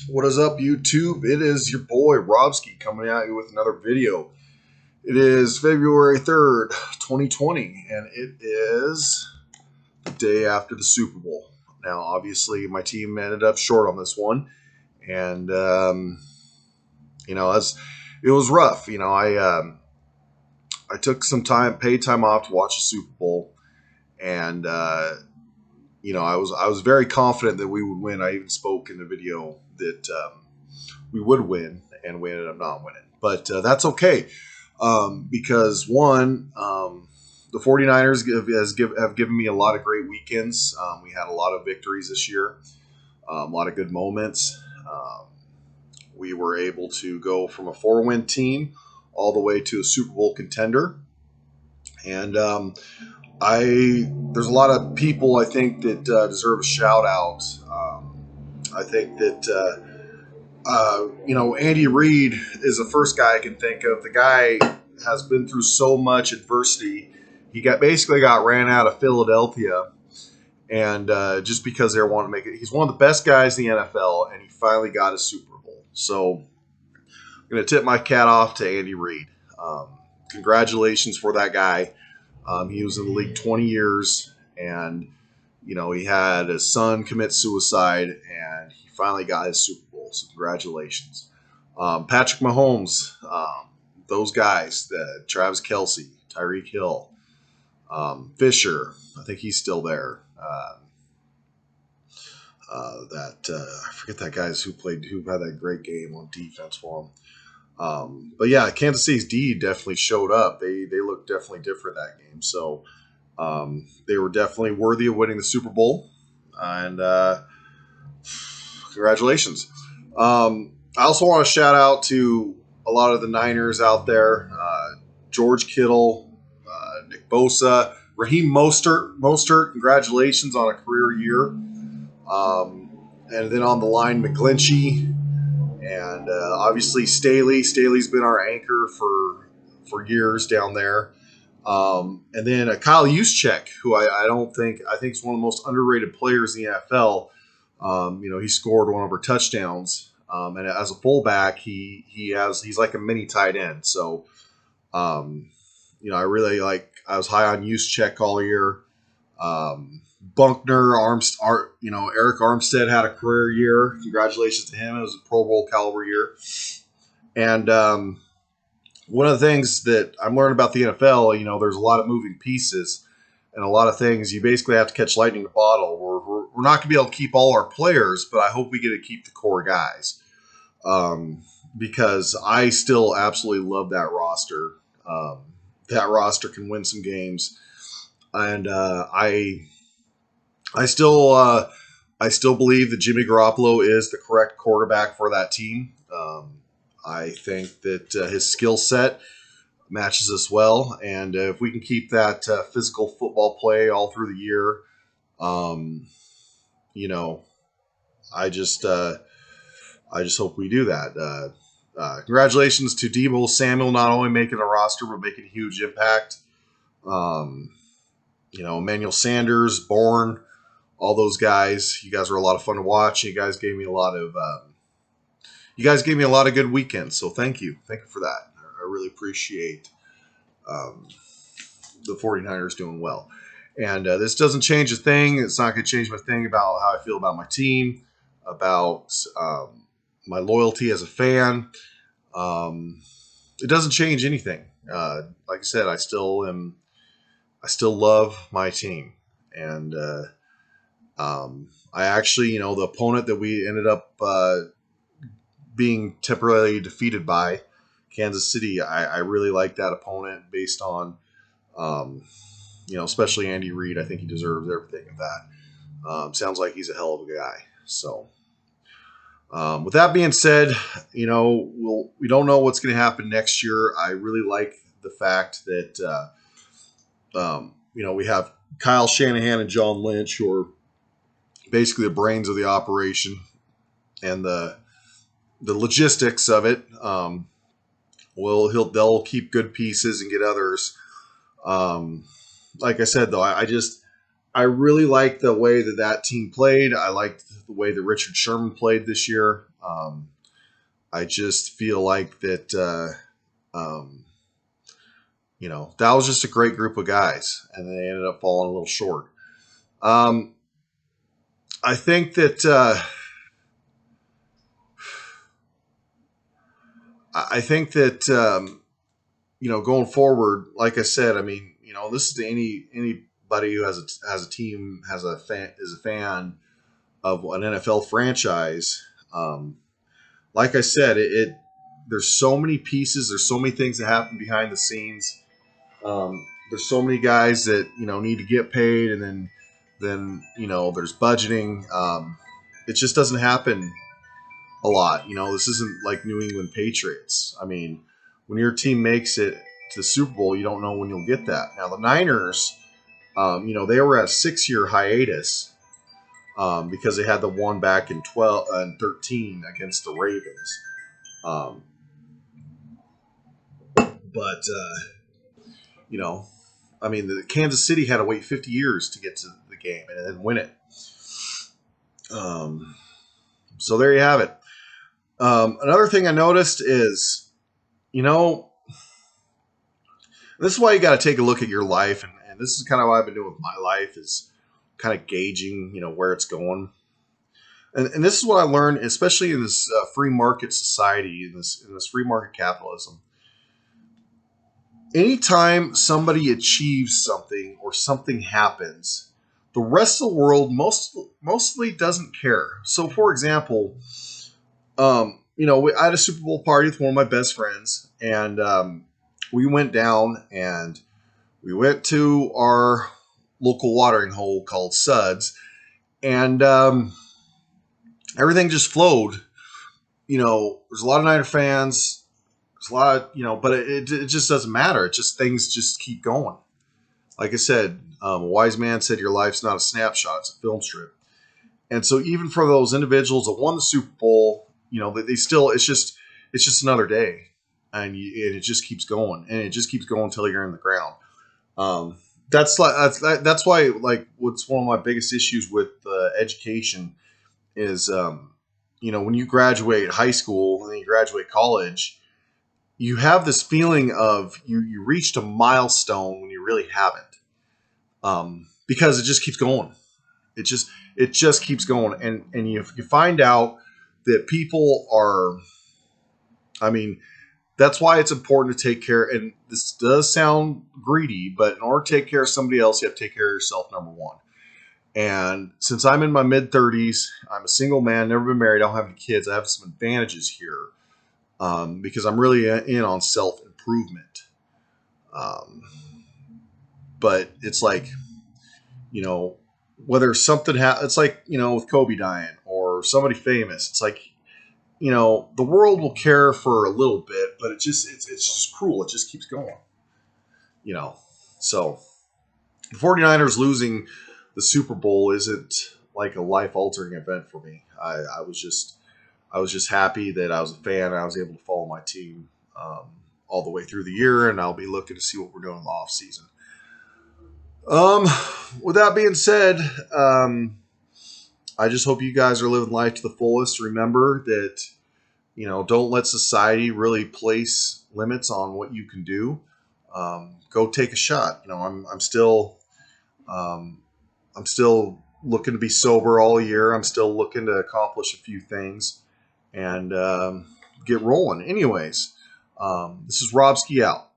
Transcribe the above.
What is up, YouTube? It is your boy Robski coming at you with another video. It is February 3rd, 2020, and it is the day after the Super Bowl. Now, obviously, my team ended up short on this one, and it was rough. I took some time, paid time off to watch the Super Bowl, and I was very confident that we would win. I even spoke in the video that we would win, and we ended up not winning. But that's okay because, one, the 49ers have given me a lot of great weekends. We had a lot of victories this year, a lot of good moments. We were able to go from a 4-win team all the way to a Super Bowl contender. And there's a lot of people I think that deserve a shout out. I think that Andy Reid is the first guy I can think of. The guy has been through so much adversity. He basically got ran out of Philadelphia, and just because they wanted to make it, he's one of the best guys in the NFL, and he finally got a Super Bowl. So I'm going to tip my hat off to Andy Reid. Congratulations for that guy. He was in the league 20 years, and he had his son commit suicide, and he finally got his Super Bowl. So congratulations, Patrick Mahomes, those guys, Travis Kelce, Tyreek Hill, Fisher. I think he's still there. I forget that guys who had that great game on defense for him. But yeah, Kansas City's D definitely showed up. They looked definitely different that game. So they were definitely worthy of winning the Super Bowl. And congratulations. I also want to shout out to a lot of the Niners out there. George Kittle, Nick Bosa, Raheem Mostert, congratulations on a career year. And then on the line, McGlinchey. And obviously Staley. Staley's been our anchor for years down there. And then Kyle Juszczyk, who I think is one of the most underrated players in the NFL. He scored one of our touchdowns. And as a fullback, he's like a mini tight end. So, I really I was high on Juszczyk all year. Bunkner, Eric Armstead had a career year. Congratulations to him. It was a Pro Bowl caliber year. And one of the things that I'm learning about the NFL, there's a lot of moving pieces and a lot of things. You basically have to catch lightning in a bottle. We're not going to be able to keep all our players, but I hope we get to keep the core guys because I still absolutely love that roster. That roster can win some games. And I still believe that Jimmy Garoppolo is the correct quarterback for that team. I think that his skill set matches us well, and if we can keep that physical football play all through the year, I just hope we do that. Congratulations to Deebo Samuel, not only making a roster but making a huge impact. Emmanuel Sanders, Bourne. All those guys, you guys were a lot of fun to watch. You guys gave me a lot of good weekends. So thank you for that. I really appreciate the 49ers doing well. And this doesn't change a thing. It's not going to change my thing about how I feel about my team, about my loyalty as a fan. It doesn't change anything. Like I said, I still love my team, and I actually, the opponent that we ended up being temporarily defeated by, Kansas City, I really like that opponent based on, especially Andy Reid. I think he deserves everything of that. Sounds like he's a hell of a guy. So, with that being said, we don't know what's going to happen next year. I really like the fact that, we have Kyle Shanahan and John Lynch, who are basically the brains of the operation and the logistics of it. They'll keep good pieces and get others. Like I said, though, I really like the way that that team played. I liked the way that Richard Sherman played this year. I just feel like that, that was just a great group of guys, and they ended up falling a little short. Um, I think that going forward, like I said, I mean, this is to anybody who has a team, has a fan, is a fan of an NFL franchise. Um, like I said, there's so many pieces, there's so many things that happen behind the scenes. There's so many guys that need to get paid, and then there's budgeting. It just doesn't happen a lot. This isn't like New England Patriots. I mean, when your team makes it to the Super Bowl, you don't know when you'll get that. Now the Niners, they were at a 6-year hiatus because they had the one back in 12 and 13 against the Ravens. But I mean, the Kansas City had to wait 50 years to get to the game and then win it. So there you have it. Another thing I noticed is, this is why you got to take a look at your life, and this is kind of what I've been doing with my life, is kind of gauging, where it's going. And this is what I learned, especially in this free market society, in this free market capitalism. Anytime somebody achieves something or something happens, the rest of the world mostly doesn't care. So, for example, I had a Super Bowl party with one of my best friends, and we went down and we went to our local watering hole called Suds, and everything just flowed. There's a lot of Niner fans. There's a lot of, but it just doesn't matter. It just, things just keep going. Like I said, a wise man said, your life's not a snapshot, it's a film strip. And so even for those individuals that won the Super Bowl, they still, it's just another day, and it just keeps going, and it just keeps going until you're in the ground. That's why, like, what's one of my biggest issues with education is, when you graduate high school and then you graduate college, you have this feeling of you reached a milestone when you really haven't, because it just keeps going. It just keeps going, and you find out that people are. I mean, that's why it's important to take care. And this does sound greedy, but in order to take care of somebody else, you have to take care of yourself, number one. And since I'm in my mid-30s, I'm a single man, never been married, I don't have any kids. I have some advantages here, because I'm really in on self-improvement. But it's like, whether something it's like, with Kobe dying or somebody famous, it's like, the world will care for a little bit, but it's just cruel. It just keeps going, So the 49ers losing the Super Bowl isn't like a life altering event for me. I was just happy that I was a fan and I was able to follow my team all the way through the year, and I'll be looking to see what we're doing in the off season. With that being said, I just hope you guys are living life to the fullest. Remember that, don't let society really place limits on what you can do. Go take a shot. I'm still looking to be sober all year. I'm still looking to accomplish a few things and get rolling. Anyways, this is Rob Ski out.